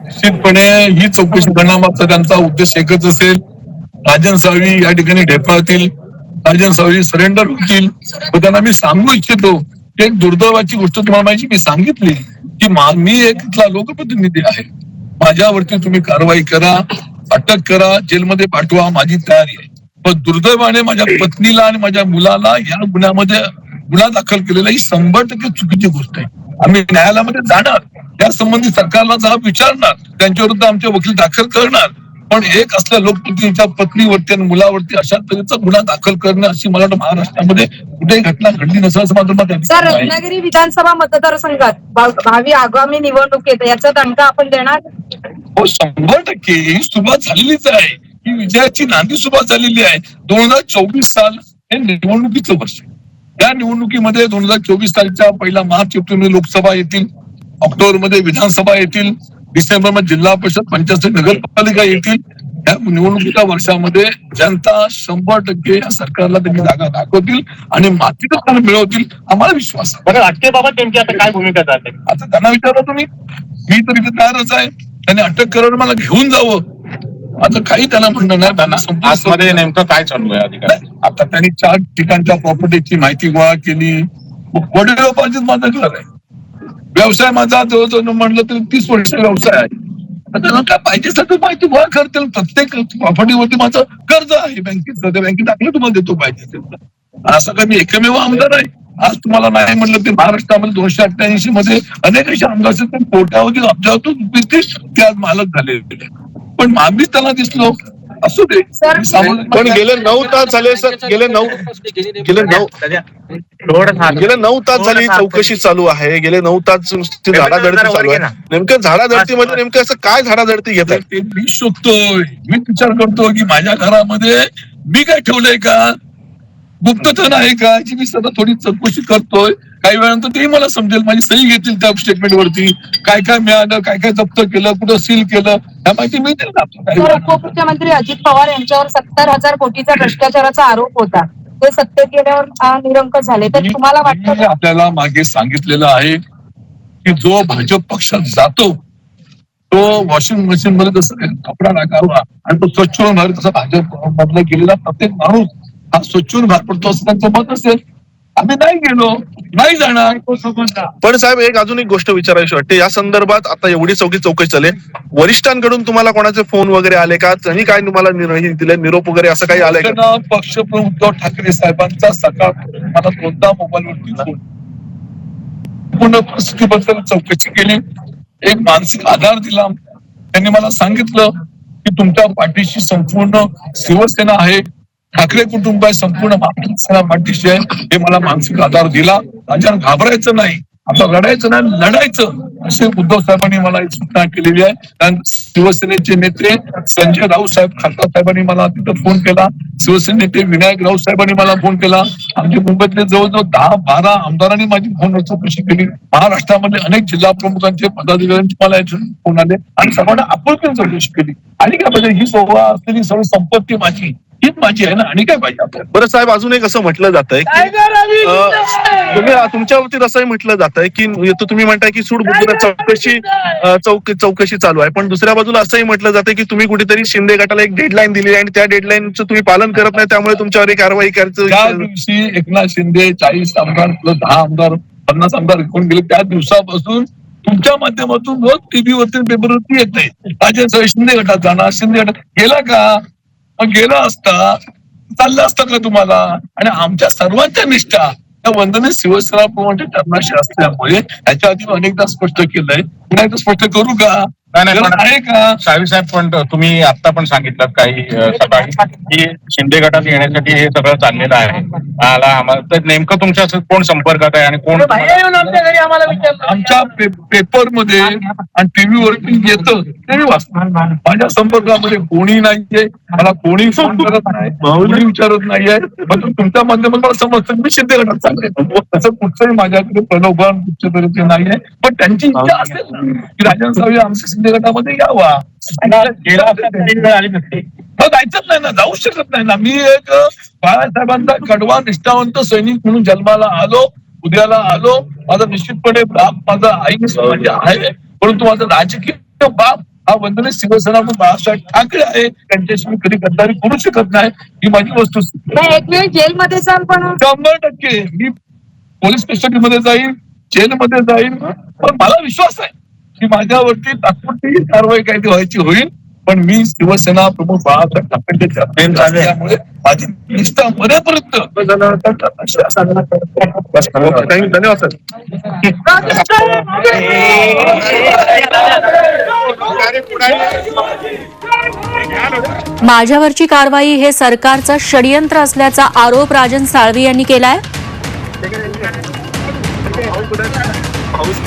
निश्चितपणे ही चौकशी करण्यामागचा त्यांचा उद्देश एकच असेल. राजन साळवी या ठिकाणी ढेपाळतील, राजन साळवी सरेंडर होतील. पण त्यांना मी सांगू इच्छितो की एक दुर्दैवाची गोष्ट तुम्हाला माहिती मी सांगितली की मी एक इथला लोकप्रतिनिधी आहे. माझ्यावरती तुम्ही कारवाई करा, अटक करा, जेलमध्ये पाठवा, माझी तयारी आहे. पण दुर्दैवाने माझ्या पत्नीला आणि माझ्या मुलाला या गुन्ह्यामध्ये गुन्हा दाखल केलेला ही 100% चुकीची गोष्ट आहे. आम्ही न्यायालयामध्ये जाणार, या संबंधी सरकारला जाब विचारणार, त्यांच्याविरुद्ध आमचे वकील दाखल करणार. पण एक असल्या लोकप्रतिनिधीच्या पत्नीवरती आणि मुलावरती अशा तऱ्हेचा गुन्हा दाखल करणं अशी मला वाटतं महाराष्ट्रामध्ये कुठेही घटना घडली नसेल असं माझं मत आहे. रत्नागिरी विधानसभा मतदारसंघात भावी आगामी निवडणुकीत याचा दणका आपण देणार? हो, 100% ही सुरुवात झालेलीच आहे. ही विजयाची नांदी सुरुवात झालेली आहे. 2024 साल हे निवडणुकीचं वर्ष. या निवडणुकीमध्ये 2024 सालच्या पहिला मार्च एप्रिल लोकसभा येतील, ऑक्टोबरमध्ये विधानसभा येतील, डिसेंबरमध्ये जिल्हा परिषद, पंचायत, नगरपालिका येतील. या निवडणुकीच्या वर्षामध्ये जनता 100% या सरकारला त्यांनी जागा दाखवतील आणि मातीला मिळवतील, आम्हाला विश्वास आहे. बरं, अटके बाबत त्यांची आता काय भूमिका जाते? आता त्यांना विचारा तुम्ही, मी तर इथे तयारच आहे. त्यांनी अटक करून मला घेऊन जावं, आता काही त्यांना म्हणणं नाही. त्यांना आतमध्ये नेमकं काय चालू आहे अधिकारी? आता त्यांनी 4 ठिकाणच्या प्रॉपर्टीची माहिती गोळा केली. वडिलोपार्जित माझं घर आहे, व्यवसाय माझा जवळजवळ म्हणलं तरी 30 वर्ष व्यवसाय आहे. त्यांना काय पाहिजे सगळं माहिती गोळा करतील. प्रत्येक प्रॉपर्टीवरती माझं कर्ज आहे बँकेचं, त्या बँकेत दाखले तुम्हाला देतो पाहिजे. असं काय मी एकमेव आमदार आहे? आज तुम्हाला नाही म्हटलं ते महाराष्ट्रामध्ये 288 मध्ये अनेक असे आमदार आहेत, पण कोट्यावधी अब्जावधी ते आज मालक झालेले. पण आम्हीच त्यांना दिसलो, असू दे. पण गेले 9 तास झाले सर, गेले 9 तास झाली चौकशी चालू आहे. गेले 9 तास झाडाझडती चालू आहे. नेमकं झाडाझडतीमध्ये नेमकं असं काय झाडाझडती घेत आहे ते मी शोधतोय. मी विचार करतो की माझ्या घरामध्ये मी काय ठेवलंय का, गुप्तधन आहे का, याची मी सध्या थोडी चौकशी करतोय. काही वेळानंतर तेही मला समजेल. माझी सही घेतील त्या स्टेटमेंट वरती, काय काय मिळालं, काय काय जप्त केलं, कुठं सील केलं, या माहिती मिळतील. उपमुख्यमंत्री अजित पवार यांच्यावर 70,000 कोटीचा भ्रष्टाचाराचा आरोप होता, ते सत्तेत गेल्यावर निरंकुश झाले. तर तुम्हाला वाटतं? आपल्याला मागे सांगितलेलं आहे की जो भाजप पक्षात जातो तो वॉशिंग मशीन मध्ये जसं कपडा टाकावा आणि तो स्वच्छ होऊन बाहेर, तसा भाजप मधला गेलेला प्रत्येक माणूस हा स्वच्छ होऊन बाहेर पडतो असं त्यांचं मत असेल. आम्ही नाही गेलो, नाही जाणार. पण साहेब, एक अजून एक गोष्ट विचारायची वाटते या संदर्भात. आता एवढी चौकशी चालू आहे, वरिष्ठांकडून तुम्हाला कोणाचे फोन वगैरे आले का? त्यांनी काय तुम्हाला दिले, निरोप वगैरे असं काही आलंय का? पक्षप्रमुख उद्धव ठाकरे साहेबांचा सकाळ मला कोणता मोबाईलवरती फोन, पूर्ण परिस्थितीबद्दल चौकशी केली, एक मानसिक आधार दिला. त्यांनी मला सांगितलं की तुमच्या पाठीशी संपूर्ण शिवसेना आहे, ठाकरे कुटुंब आहे, संपूर्ण महाराष्ट्र पाठीशी आहे. हे मला मानसिक आधार दिला. राज्यात घाबरायचं नाही, आता रडायचं नाही, लढायचं, असे उद्धव साहेबांनी मला एक सूचना केलेली आहे. कारण शिवसेनेचे नेते संजय राऊत साहेब, खासदार साहेबांनी मला तिथं फोन केला. शिवसेने नेते विनायक राऊत साहेबांनी मला फोन केला. आमच्या मुंबईतले जवळजवळ 10-12 आमदारांनी माझी फोनवर चौकशी केली. महाराष्ट्रामध्ये अनेक जिल्हा प्रमुखांचे, पदाधिकाऱ्यांचे मला फोन आले आणि सर्वांना आपुलकीने चौकशी केली. आणि काय पाहिजे, ही सोहळा असलेली सर्व संपत्ती माझी, हीच माझी आहे ना, आणि काय पाहिजे आपल्याला? बरं साहेब, अजून एक असं म्हटलं जात आहे की तुमच्या बाबतीत असंही म्हटलं जात आहे की तुम्ही म्हणताय की चौकशी चालू आहे, पण दुसऱ्या बाजूला असंही म्हटलं जातं की तुम्ही कुठेतरी शिंदे गटाला एक डेडलाईन दिली आणि त्या डेडलाईनचं तुम्ही पालन करत नाही, त्यामुळे तुमच्यावर कारवाई करायचं. त्या दिवशी एकनाथ शिंदे 40 आमदार प्लस 10 आमदार 50 आमदार विकून गेले. त्या दिवसापासून तुमच्या माध्यमातून रोज टीव्हीवरती, पेपरवरती येते राजन शिंदे गटात जाणार, शिंदे गटात गेला का? गेला असता चाललं असतं का तुम्हाला? आणि आमच्या सर्वांच्या निष्ठा त्या वंदनीय शिवसेना प्रमुखांच्या टर्माशी असल्यामुळे याच्या आधी अनेकदा स्पष्ट केलंय, पुन्हा एकदा स्पष्ट करू का? आहे का साळवी साहेब? पण तुम्ही आता पण सांगितलं काही सकाळी की शिंदे गटात येण्यासाठी हे सगळं चाललेलं आहे. तर नेमकं तुमच्या कोण संपर्कात आहे आणि कोण आमच्या पेपरमध्ये आणि टीव्हीवरती येतं ते वाचणार. माझ्या संपर्कामध्ये कोणी नाहीये, मला कोणी फोन करत नाही, कोणी विचारत नाहीये. पण तुमच्या माध्यमातून मला समजतं मी शिंदे गटात चालले. तसं कुठचंही माझ्याकडे प्रलोभन कुठच्या तऱ्हेचे नाहीये. पण त्यांची इच्छा असेल ना की राजन साळवी आमच्या गटामध्ये यावा, जायचंच नाही ना, जाऊ शकत नाही ना. मी एक बाळासाहेबांचा कडवा निष्ठावंत सैनिक म्हणून जन्माला आलो, उद्याला आलो. माझा निश्चितपणे बाप माझा आई म्हणजे आहे, परंतु माझा राजकीय बाप हा वंदनीय शिवसेना म्हणून बाळासाहेब ठाकरे आहे, त्यांच्याशी मी कधी गद्दारी करू शकत नाही, ही माझी वस्तुस्थिती आहे. एक वेळ जेलमध्ये जाल पण 100% मी पोलीस कस्टडीमध्ये जाईल, जेलमध्ये जाईल, पण मला विश्वास आहे की माझ्यावरती तात्पुरती कारवाई काही व्हायची होईल, पण मी शिवसेना प्रमुख बाळासाहेब ठाकरेंचे असल्यामुळे माझी निष्ठा मरेपर्यंत धन्यवाद सर. माझ्यावरची कारवाई हे सरकारचं षडयंत्र असल्याचा आरोप राजन साळवी यांनी केलाय. पाऊस